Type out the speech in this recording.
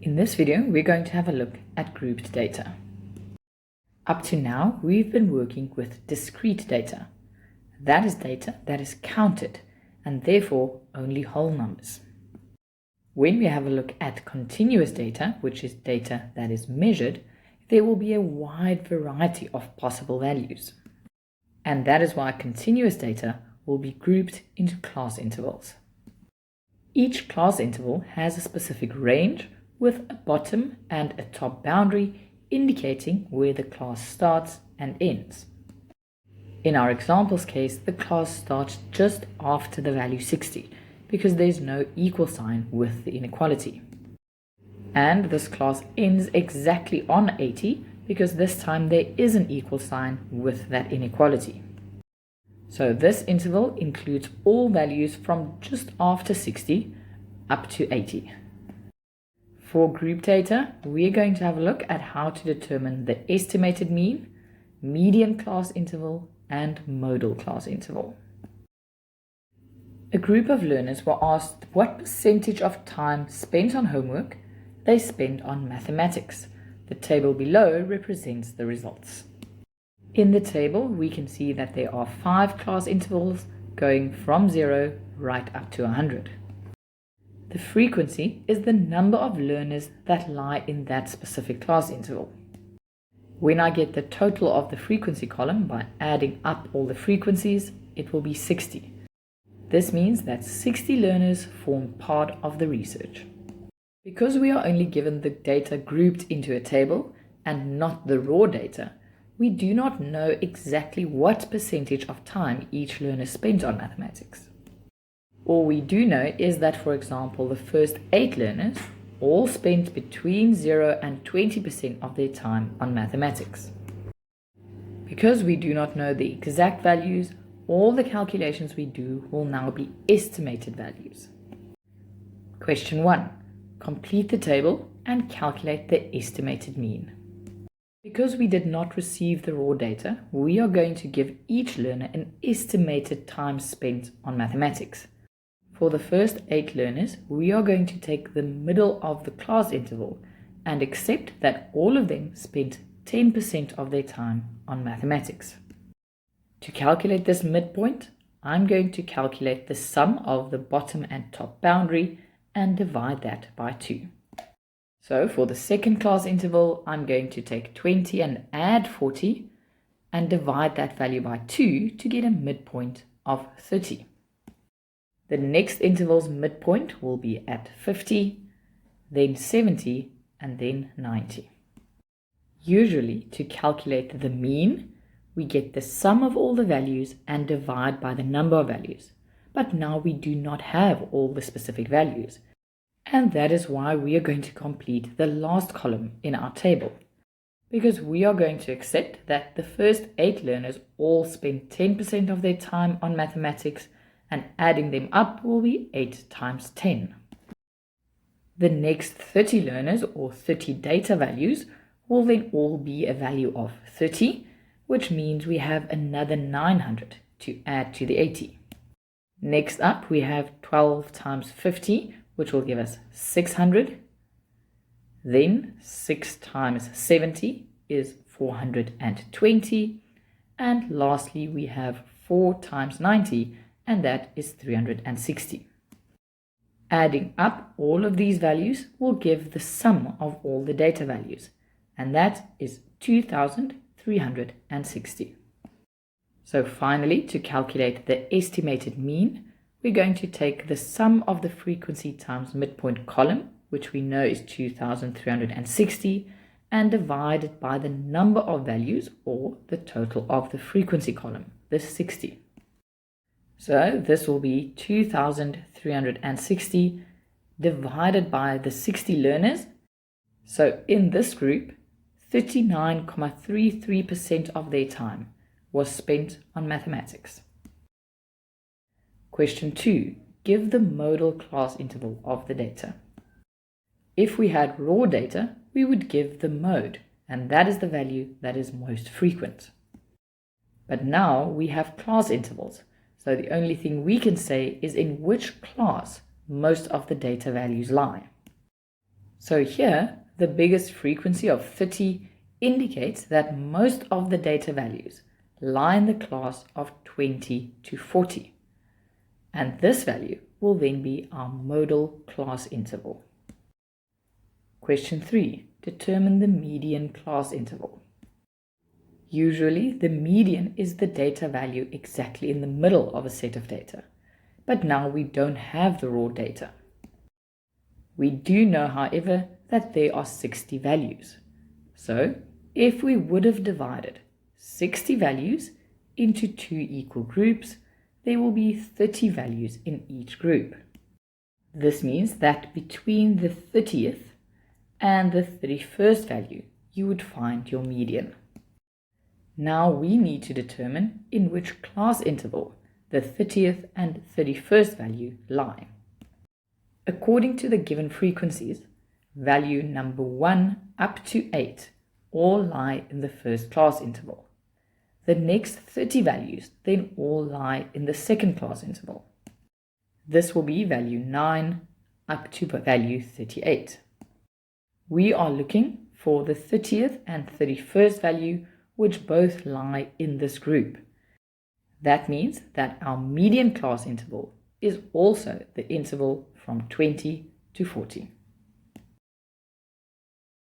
In this video, we're going to have a look at grouped data. Up to now, we've been working with discrete data. That is data that is counted and therefore only whole numbers. When we have a look at continuous data, which is data that is measured, there will be a wide variety of possible values. And that is why continuous data will be grouped into class intervals. Each class interval has a specific range with a bottom and a top boundary indicating where the class starts and ends. In our examples case, the class starts just after the value 60 because there's no equal sign with the inequality. And this class ends exactly on 80 because this time there is an equal sign with that inequality. So this interval includes all values from just after 60 up to 80. For group data, we are going to have a look at how to determine the estimated mean, median class interval, and modal class interval. A group of learners were asked what percentage of time spent on homework they spent on mathematics. The table below represents the results. In the table, we can see that there are 5 class intervals going from 0 right up to 100. The frequency is the number of learners that lie in that specific class interval. When I get the total of the frequency column by adding up all the frequencies, it will be 60. This means that 60 learners form part of the research. Because we are only given the data grouped into a table and not the raw data, we do not know exactly what percentage of time each learner spent on mathematics. All we do know is that, for example, the first 8 learners all spent between 0 and 20% of their time on mathematics. Because we do not know the exact values, all the calculations we do will now be estimated values. Question 1. Complete the table and calculate the estimated mean. Because we did not receive the raw data, we are going to give each learner an estimated time spent on mathematics. For the first 8 learners, we are going to take the middle of the class interval and accept that all of them spent 10% of their time on mathematics. To calculate this midpoint, I'm going to calculate the sum of the bottom and top boundary and divide that by 2. So for the second class interval, I'm going to take 20 and add 40 and divide that value by 2 to get a midpoint of 30. The next interval's midpoint will be at 50, then 70, and then 90. Usually, to calculate the mean, we get the sum of all the values and divide by the number of values. But now we do not have all the specific values. And that is why we are going to complete the last column in our table. Because we are going to accept that the first 8 learners all spent 10% of their time on mathematics, and adding them up will be 8 times 10. The next 30 learners, or 30 data values, will then all be a value of 30, which means we have another 900 to add to the 80. Next up, we have 12 times 50, which will give us 600. Then 6 times 70 is 420. And lastly, we have 4 times 90, and that is 360. Adding up all of these values will give the sum of all the data values, and that is 2,360. So finally, to calculate the estimated mean, we're going to take the sum of the frequency times midpoint column, which we know is 2,360, and divide it by the number of values, or the total of the frequency column, this 60. So this will be 2,360 divided by the 60 learners. So in this group, 39.33% of their time was spent on mathematics. Question 2. Give the modal class interval of the data. If we had raw data, we would give the mode, and that is the value that is most frequent. But now we have class intervals. So the only thing we can say is in which class most of the data values lie. So here, the biggest frequency of 30 indicates that most of the data values lie in the class of 20 to 40. And this value will then be our modal class interval. Question 3. Determine the median class interval. Usually, the median is the data value exactly in the middle of a set of data. But now we don't have the raw data. We do know, however, that there are 60 values. So, if we would have divided 60 values into 2 equal groups, there will be 30 values in each group. This means that between the 30th and the 31st value, you would find your median. Now we need to determine in which class interval the 30th and 31st value lie. According to the given frequencies, value number 1 up to 8 all lie in the first class interval. The next 30 values then all lie in the second class interval. This will be value 9 up to value 38. We are looking for the 30th and 31st value, which both lie in this group. That means that our median class interval is also the interval from 20 to 40.